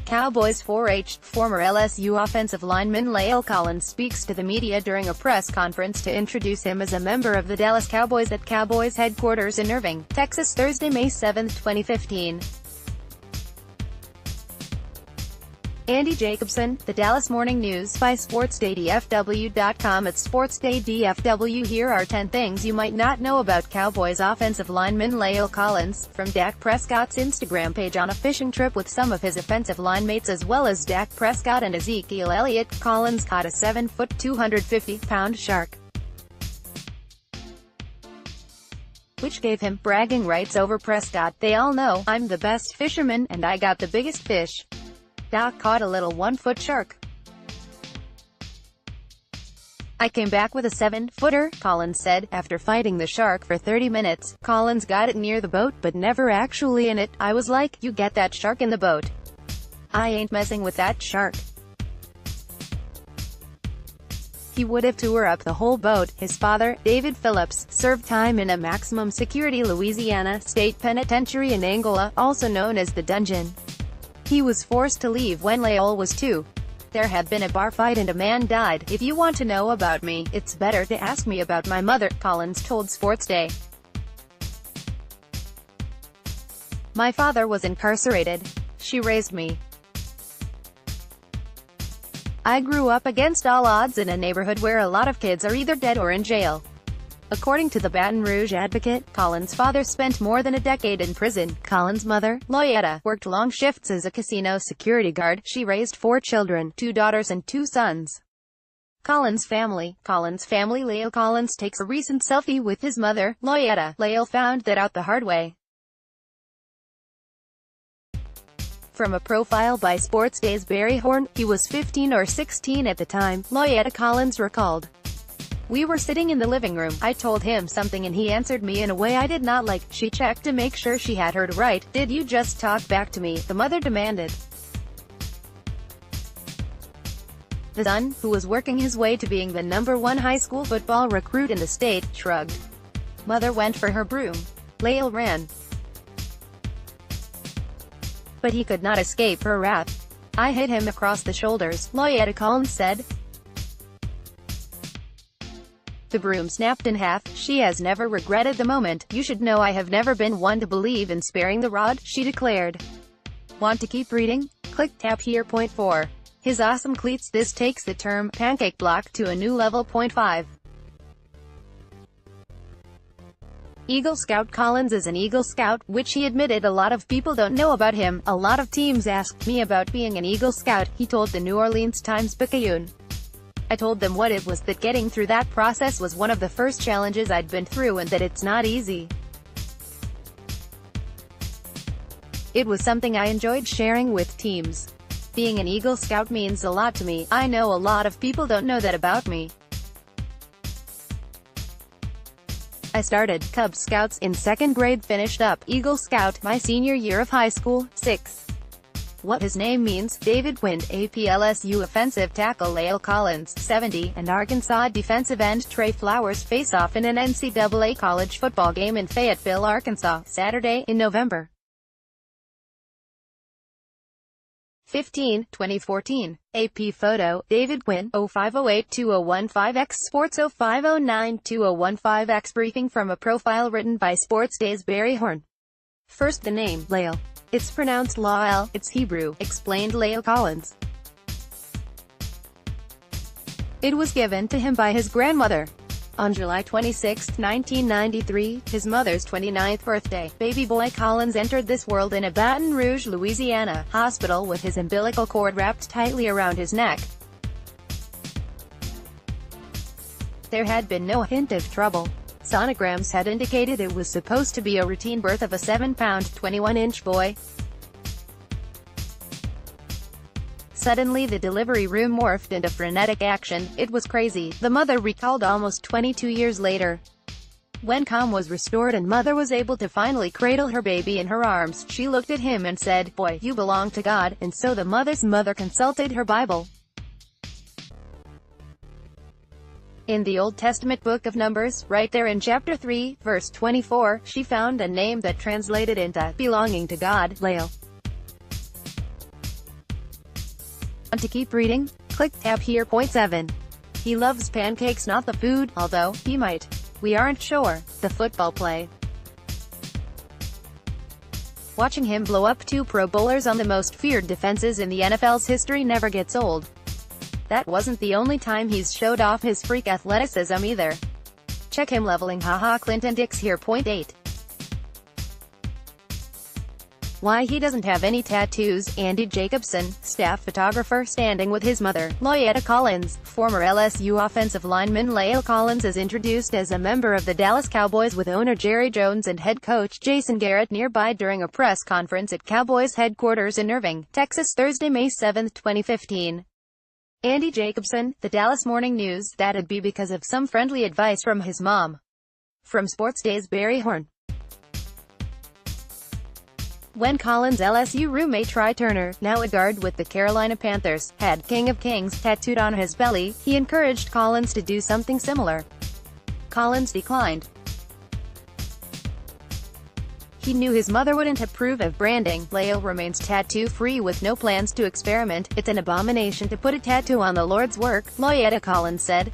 Cowboys 4H. Former LSU offensive lineman La'el Collins speaks to the media during a press conference to introduce him as a member of the Dallas Cowboys at Cowboys headquarters in Irving, Texas, Thursday, May 7, 2015. Andy Jacobson, The Dallas Morning News by SportsDayDFW.com. At SportsDayDFW, here are 10 things you might not know about Cowboys offensive lineman La'el Collins, from Dak Prescott's Instagram page. On a fishing trip with some of his offensive line mates as well as Dak Prescott and Ezekiel Elliott, Collins caught a 7-foot, 250-pound shark, which gave him bragging rights over Prescott. "They all know I'm the best fisherman, and I got the biggest fish. Doc caught a little 1-foot shark. I came back with a 7-footer, Collins said. After fighting the shark for 30 minutes, Collins got it near the boat, but never actually in it. I was like, you get that shark in the boat. I ain't messing with that shark." He would have tore up the whole boat. His father, David Phillips, served time in a maximum security Louisiana State Penitentiary in Angola, also known as the Dungeon. He was forced to leave when La'el was 2. "There had been a bar fight and a man died. If you want to know about me, it's better to ask me about my mother," Collins told Sports Day. "My father was incarcerated. She raised me. I grew up against all odds in a neighborhood where a lot of kids are either dead or in jail." According to the Baton Rouge Advocate, Collins' father spent more than a decade in prison. Collins' mother, Loyetta, worked long shifts as a casino security guard. She raised 4 children, 2 daughters and 2 sons. Collins' family. La'el Collins takes a recent selfie with his mother, Loyetta. La'el found that out the hard way. From a profile by Sports Day's Barry Horn, he was 15 or 16 at the time, Loyetta Collins recalled. "We were sitting in the living room. I told him something and he answered me in a way I did not like. She checked to make sure she had heard right. 'Did you just talk back to me?' the mother demanded." The son, who was working his way to being the #1 high school football recruit in the state, shrugged. "Mother went for her broom. La'el ran. But he could not escape her wrath. I hit him across the shoulders," Loyetta Collins said. "The broom snapped in half. She has never regretted the moment. You should know I have never been one to believe in sparing the rod," she declared. "Want to keep reading? Click tap here. Point 4. His awesome cleats. This takes the term pancake block to a new level. Point 5. Eagle Scout. Collins is an Eagle Scout, which he admitted a lot of people don't know about him. "A lot of teams asked me about being an Eagle Scout," he told the New Orleans Times-Picayune. "I told them what it was, that getting through that process was one of the first challenges I'd been through and that it's not easy. It was something I enjoyed sharing with teams. Being an Eagle Scout means a lot to me. I know a lot of people don't know that about me. I started Cub Scouts in 2nd grade, finished up Eagle Scout my senior year of high school. 6. What his name means. David Wind, APLSU offensive tackle La'el Collins, 70, and Arkansas defensive end Trey Flowers face off in an NCAA college football game in Fayetteville, Arkansas, Saturday, in November 15, 2014. AP photo, David Wynn, 0508-2015X Sports 0509-2015X Briefing from a profile written by Sports Day's Barry Horn. "First, the name, La'el. It's pronounced La'el, it's Hebrew," explained La'el Collins. "It was given to him by his grandmother on July 26, 1993, his mother's 29th birthday. Baby boy Collins entered this world in a Baton Rouge, Louisiana, hospital with his umbilical cord wrapped tightly around his neck. There had been no hint of trouble. Sonograms had indicated it was supposed to be a routine birth of a 7-pound, 21-inch boy. Suddenly the delivery room morphed into frenetic action. It was crazy," the mother recalled almost 22 years later. When calm was restored and mother was able to finally cradle her baby in her arms, she looked at him and said, "Boy, you belong to God," and so the mother's mother consulted her Bible. In the Old Testament book of Numbers, right there in chapter 3, verse 24, she found a name that translated into belonging to God, La'el. Want to keep reading? Click tab here. Point 7. He loves pancakes, not the food, although he might. We aren't sure. The football play. Watching him blow up 2 Pro Bowlers on the most feared defenses in the NFL's history never gets old. That wasn't the only time he's showed off his freak athleticism either. Check him leveling haha Clinton Dix here. Point 8. Why he doesn't have any tattoos. Andy Jacobson, staff photographer, standing with his mother, La'el Collins. Former LSU offensive lineman La'el Collins is introduced as a member of the Dallas Cowboys with owner Jerry Jones and head coach Jason Garrett nearby during a press conference at Cowboys headquarters in Irving, Texas, Thursday, May 7, 2015. Andy Jacobson, the Dallas Morning News, that'd be because of some friendly advice from his mom. From Sports Day's Barry Horn. When Collins' LSU roommate Try Turner, now a guard with the Carolina Panthers, had King of Kings tattooed on his belly, he encouraged Collins to do something similar. Collins declined. He knew his mother wouldn't approve of branding. La'el remains tattoo-free with no plans to experiment. It's an abomination to put a tattoo on the Lord's work, La'el Collins said.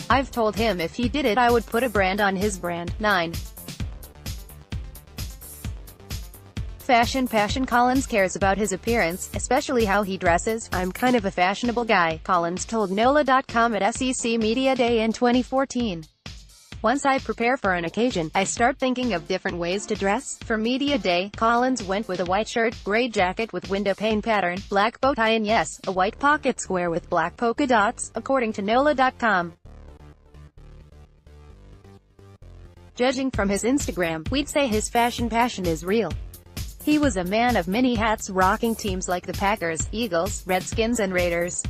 I've told him if he did it I would put a brand on his brand. 9. Fashion passion. Collins cares about his appearance, especially how he dresses. I'm kind of a fashionable guy, Collins told NOLA.com at SEC Media Day in 2014. Once I prepare for an occasion, I start thinking of different ways to dress. For Media Day, Collins went with a white shirt, gray jacket with window pane pattern, black bow tie and yes, a white pocket square with black polka dots, according to NOLA.com. Judging from his Instagram, we'd say his fashion passion is real. He was a man of many hats, rocking teams like the Packers, Eagles, Redskins and Raiders.